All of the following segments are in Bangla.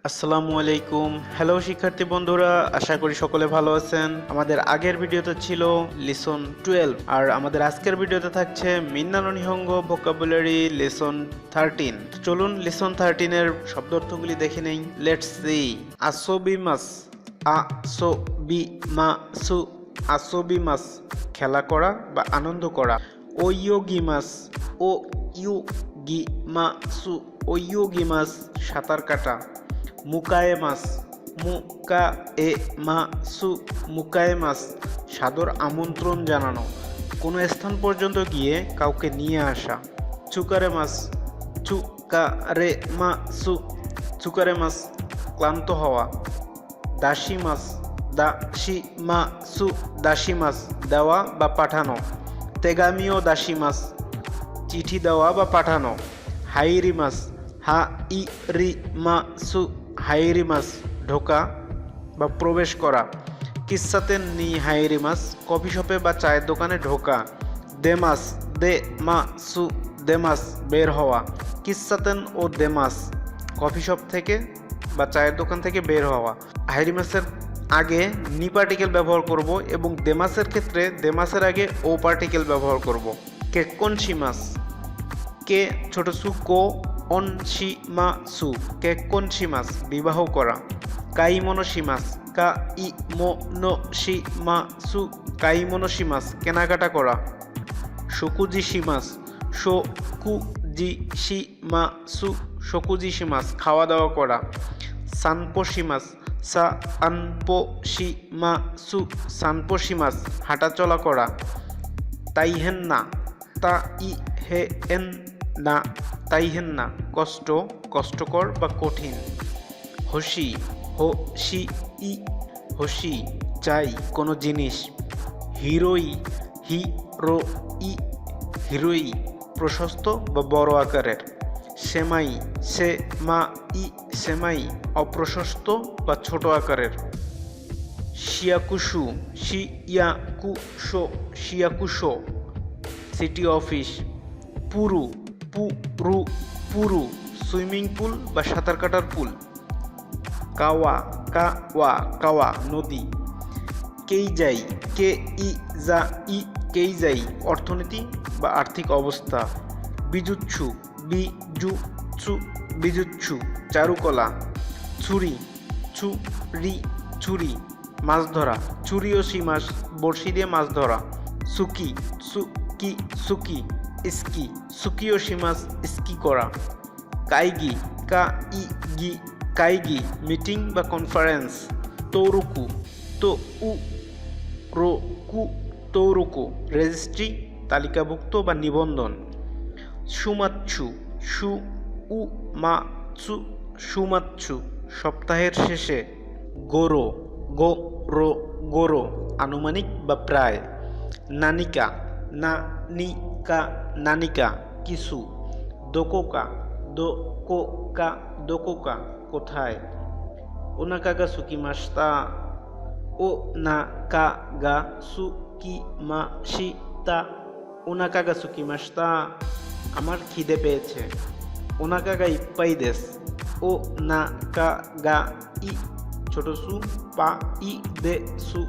আসসালামু আলাইকুম। হ্যালো শিক্ষার্থী বন্ধুরা, আশা করি সকলে ভালো আছেন। আমাদের আগের ভিডিওতে ছিল লেসন 12 আর আমাদের আজকের ভিডিওতে থাকছে মিন্না নো নিহঙ্গো ভোকাবুলারি লেসন 13। চলুন লেসন 13 এর শব্দার্থগুলি দেখে নেই। Let's see. আসোবিমাস, আসোবিমাসু, আসোবিমাস খেলা করা বা আনন্দ করা। ওয়োগিমাস, ও ইউগিমাসু, ওয়োগিমাস সাঁতার কাটা। মুকায়েমাস, মুকাএমাসু, মুকায়েমাস সাদর আমন্ত্রণ জানানো, কোনো স্থান পর্যন্ত গিয়ে কাউকে নিয়ে আসা। চুকারেমাস, চুকারেমাসু, চুকারেমাস ক্লান্ত হওয়া। দাসিমাস, দাসিমাসু, দাসিমাস দেওয়া বা পাঠানো। তেগামিও দাসিমাস চিঠি দেওয়া বা পাঠানো। হাইরিমাস, হাইরিমাসু, হাইরিমাস ঢোকা বা প্রবেশ করা। কিসাতেন নি হাইরিমাস কফি শপে বা চায়ের দোকানে ঢোকা। দেমাস, দেমাসু, দেমাস বের হওয়া। কিসাতেন ও দেমাস কফি শপ থেকে বা চায়ের দোকান থেকে বের হওয়া। হাইরিমাসের আগে নি পার্টিকেল ব্যবহার করব এবং দেমাসের ক্ষেত্রে দেমাসের আগে ও পার্টিকেল ব্যবহার করব। কেক্কনশিমাস, কে ছোট সু কো অনশিমাসু, কেক্কনশিমাস বিবাহ করা। কাইমোনোশিমাস, কাইমোনোশিমাসু, কাইমোনোশিমাস কেনাকাটা করা। শকুজিশিমাস, শকুজিশিমাসু, শকুজিশিমাস খাওয়া দাওয়া করা। সানপোশিমাস, সানপোশিমাসু, সানপোশিমাস হাঁটাচলা করা। তাইহেন্না, তাইহেন্না, তাইহেন্না কষ্ট, কষ্টকর বা কঠিন। হোশি, হোশি ই, হোশি চাই কোনো জিনিস। হিরোই, হিরোই, হিরোই প্রশস্ত বা বড় আকারের। সেমাই, সেমাই, সেমাই অপ্রশস্ত বা ছোট আকারের। শিয়াকুশু, শিয়াকুশো, শিয়াকুশো সিটি অফিস। পুরু, পুরু, পুরু সুইমিং পুল বা সাঁতার কাটার পুল। কাওয়া, কাওয়া, কাওয়া নদী। কেইজাই, কে ই যা ই, কেইজাই অর্থনীতি বা আর্থিক অবস্থা। বিজুৎসু, বিজুৎসু, বিজুৎসু চারুকলা। ছুরি, ছুরি, ছুরি মাছ ধরা। চুরিওশি মাছ বড়শি দিয়ে মাছ ধরা। সুকি, সুকি, সুকি স্কি, সুকিওশি মাছ স্কি করা। কাইগি, কাইগি, কাইগি মিটিং বা কনফারেন্স। তৌরুকু, তো উ রোকু, তৌরুকু রেজিস্ট্রি তালিকাভুক্ত বা নিবন্ধন। সুমাচ্ছু, সু উ মাছু, সুমাচ্ছু সপ্তাহের শেষে। গোরো, গো রো, গোরো আনুমানিক বা প্রায়। নানিকা, নানিকা, নানিকা কিছু। দোকোকা, দোকোকা, দোকোকা কোথায়। ওনাকাগা সুকিমাশিতা, ও না কাগা সুকিমাশিতা, ওনাকাগা সুকিমাশিতা আমার খিদে পেয়েছে। ওনাকাগা ইপ্পাই দেস, ও না কাগা ই ছোট সু পা ই দে সু,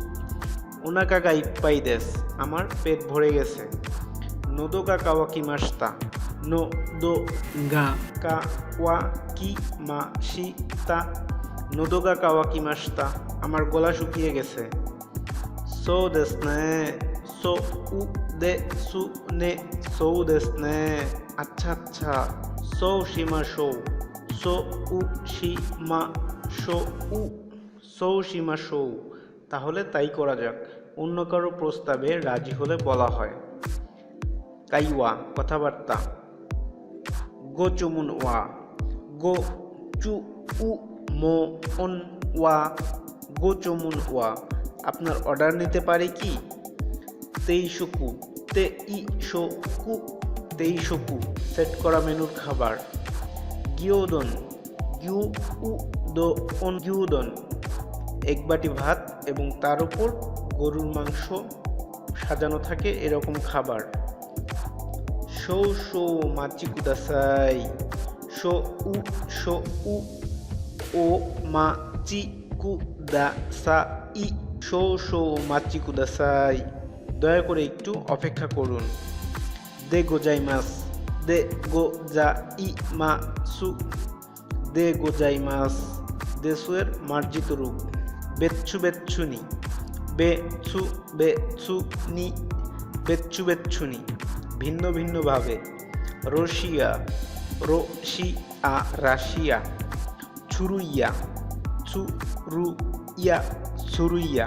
ওনাকাগা ইপ্পাই দেস আমার পেট ভরে গেছে। নোদোগা কাওয়াকিমাশিতা, নো দো গা কাওয়াকিমাশিতা, নোদোগা কাওয়াকিমাশিতা আমার গলা শুকিয়ে গেছে। সো দেসনে, সো উ দে সু নে, সো দেসনে আচ্ছা আচ্ছা। সো সীমা শো, সো উ সীমা শো উ, সো সীমা শো তাহলে তাই করা যাক। অন্য কারো প্রস্তাবে রাজি হলে বলা হয়। কাইওয়া কথাবার্তা। গো চুমুন ওয়া, গো চু উ মো অন ওয়া, গো চুমুন ওয়া আপনার অর্ডার নিতে পারি কি। তেইশকু, তে ই শোকু, তেইশকু সেট করা মেনুর খাবার। গিওদন, গিউ উ দো অন, গিউদন এক বাটি ভাত এবং তার উপর গরুর মাংস সাজানো থাকে এরকম খাবার। শো শো মাচি কুদাসাই, শো উ ও মা চি কু দা সা ই শো শো মাচি কুদাসাই। দয়া করে একটু অপেক্ষা করুন। দে গোজাইমাস, দে গোজাইমাসু, দে গোজাইমাস, দেসুয়ের মার্জিত রূপ। বেচ্ছু বেচ্ছুনি, বেছু বেছুনি, বেচ্ছু বেচ্ছুনি, ভিন্ন ভিন্নভাবে। রশিয়া, রশিয়া রাশিয়া। ছুরুইয়া, ছুরুইয়া সুরুইয়া,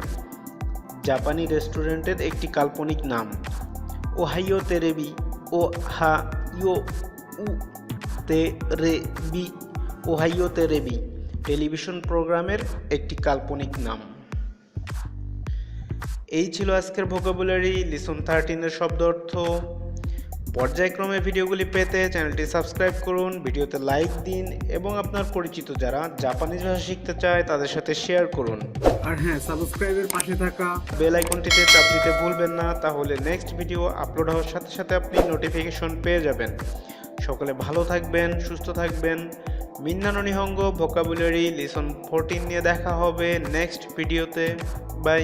জাপানি রেস্টুরেন্টের একটি কাল্পনিক নাম। ওহাইও তেরেবি, ওহাইও উ তেরেবি, ওহাইও তেরেবি, টেলিভিশন প্রোগ্রামের একটি কাল্পনিক নাম। এই ছিল আজকের ভোকাবুলারি লিসন 13 শব্দ অর্থ। পর্যায়ক্রমে ভিডিওগুলি পেতে চ্যানেলটি সাবস্ক্রাইব করুন, ভিডিওতে লাইক দিন এবং আপনার পরিচিত যারা জাপানিজ ভাষা শিখতে চায় তাদের সাথে শেয়ার করুন। আর হ্যাঁ, সাবস্ক্রাইবের পাশে থাকা বেল আইকনটিতে চাপ দিতে ভুলবেন না, তাহলে নেক্সট ভিডিও আপলোড হওয়ার সাথে সাথে আপনি নোটিফিকেশন পেয়ে যাবেন। সকলে ভালো থাকবেন, সুস্থ থাকবেন। মিন্না নো নিহঙ্গো ভোকাবুলারি লিসন 14 নিয়ে দেখা হবে নেক্সট ভিডিওতে। বাই।